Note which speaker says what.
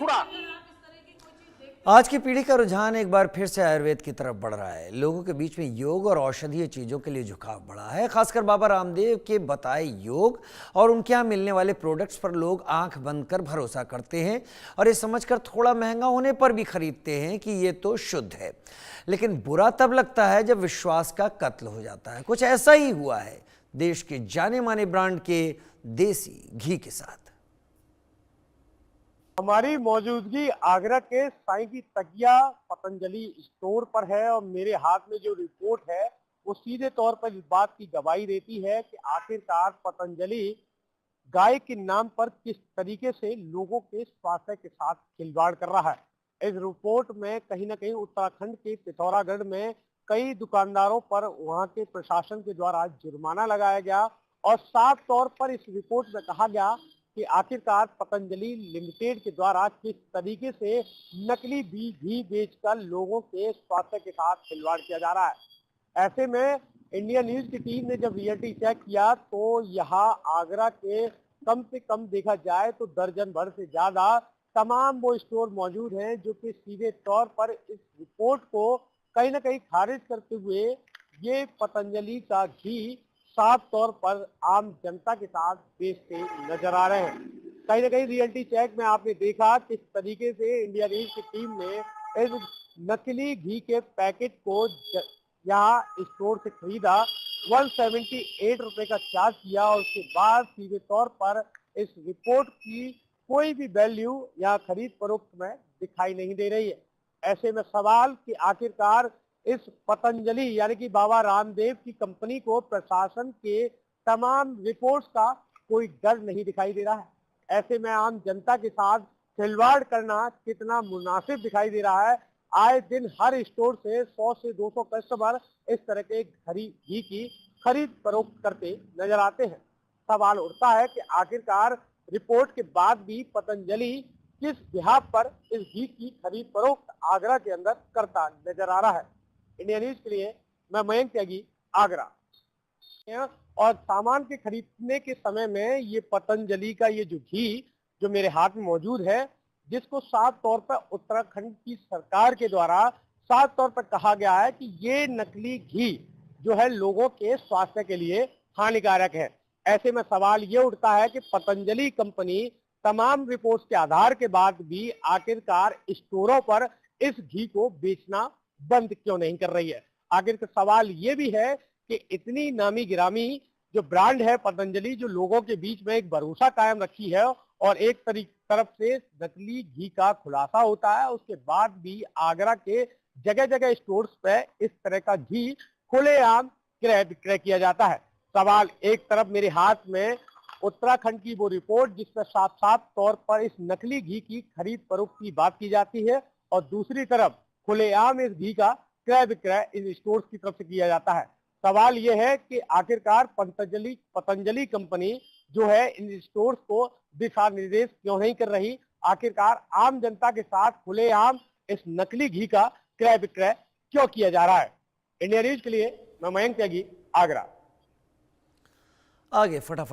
Speaker 1: छुड़ा।
Speaker 2: आज की पीढ़ी का रुझान एक बार फिर से आयुर्वेद की तरफ बढ़ रहा है। लोगों के बीच में योग और औषधीय चीजों के लिए झुकाव बढ़ा है। खासकर बाबा रामदेव के बताए योग और उनके यहाँ मिलने वाले प्रोडक्ट्स पर लोग आंख बंद कर भरोसा करते हैं और ये समझकर थोड़ा महंगा होने पर भी खरीदते हैं कि ये तो शुद्ध है। लेकिन बुरा तब लगता है जब विश्वास का कत्ल हो जाता है। कुछ ऐसा ही हुआ है देश के जाने माने ब्रांड के देसी घी के साथ।
Speaker 1: हमारी मौजूदगी आगरा के साईं की तकिया पतंजलि स्टोर पर है और मेरे हाथ में जो रिपोर्ट है वो सीधे तौर पर इस बात की गवाही देती है कि आखिरकार पतंजलि गाय के नाम पर किस तरीके से लोगों के स्वास्थ्य के साथ खिलवाड़ कर रहा है। इस रिपोर्ट में कहीं ना कहीं उत्तराखंड के पिथौरागढ़ में कई दुकानदारों पर वहां के प्रशासन के द्वारा जुर्माना लगाया गया और साफ तौर पर इस रिपोर्ट में कहा गया कि आखिरकार पतंजलि लिमिटेड के द्वारा किस तरीके से नकली घी बेचकर लोगों के स्वास्थ्य के साथ खिलवाड़ किया जा रहा है। ऐसे में इंडिया न्यूज की टीम ने जब रियलिटी चेक किया तो यहाँ आगरा के कम से कम देखा जाए तो दर्जन भर से ज्यादा तमाम वो स्टोर मौजूद हैं जो कि सीधे तौर पर इस रिपोर्ट को कहीं ना कहीं खारिज करते हुए ये पतंजलि का घी साफ तौर पर आम जनता के साथ बेचते नजर आ रहे हैं। कहीं ना कहीं रियलिटी चेक में आपने देखा किस तरीके से इंडिया न्यूज की टीम ने इस नकली घी के पैकेट को यहाँ स्टोर से खरीदा, 178 रुपए का चार्ज किया और उसके बाद सीधे तौर पर इस रिपोर्ट की कोई भी वैल्यू या खरीद फरोख्त में दिखाई नहीं दे रही है। ऐसे में सवाल कि आखिरकार इस पतंजलि यानी कि बाबा रामदेव की कंपनी को प्रशासन के तमाम रिपोर्ट्स का कोई डर नहीं दिखाई दे रहा है। ऐसे में आम जनता के साथ खिलवाड़ करना कितना मुनासिब दिखाई दे रहा है। आए दिन हर स्टोर से 100 से 200 कस्टमर इस तरह के घी की खरीद फरोख्त करते नजर आते हैं। सवाल उठता है कि आखिरकार रिपोर्ट के बाद भी पतंजलि किस बिहाफ पर इस घी की खरीद फरोख्त आगरा के अंदर करता नजर आ रहा है। इंडिया न्यूज के लिए मैं मयंक त्यागी, आगरा। और सामान के खरीदने के समय में ये पतंजलि का ये जो घी जो मेरे हाथ में मौजूद है, जिसको साफ तौर पर उत्तराखंड की सरकार के द्वारा साफ तौर पर कहा गया है कि ये नकली घी जो है लोगों के स्वास्थ्य के लिए हानिकारक है। ऐसे में सवाल ये उठता है कि पतंजलि कंपनी तमाम रिपोर्ट्स के आधार के बाद भी आखिरकार स्टोरों पर इस घी को बेचना बंद क्यों नहीं कर रही है। आखिर का सवाल ये भी है कि इतनी नामी गिरामी जो ब्रांड है पतंजलि, जो लोगों के बीच में एक भरोसा कायम रखी है और एक तरफ से नकली घी का खुलासा होता है, उसके बाद भी आगरा के जगह जगह स्टोर्स पे इस तरह का घी खुलेआम क्रय विक्रय किया जाता है। सवाल एक तरफ मेरे हाथ में उत्तराखंड की वो रिपोर्ट जिसमें साफ साफ तौर पर इस नकली घी की खरीद फरोख्त की बात की जाती है और दूसरी तरफ खुलेआम इस घी का क्रय विक्रय इन स्टोर्स की तरफ से किया जाता है। सवाल यह है कि आखिरकार पतंजलि कंपनी जो है इन स्टोर्स को दिशा निर्देश क्यों नहीं कर रही। आखिरकार आम जनता के साथ खुलेआम इस नकली घी का क्रय विक्रय क्यों किया जा रहा है। इंडिया न्यूज के लिए मैं मयंक त्यागी, आगरा।
Speaker 2: आगे फटाफट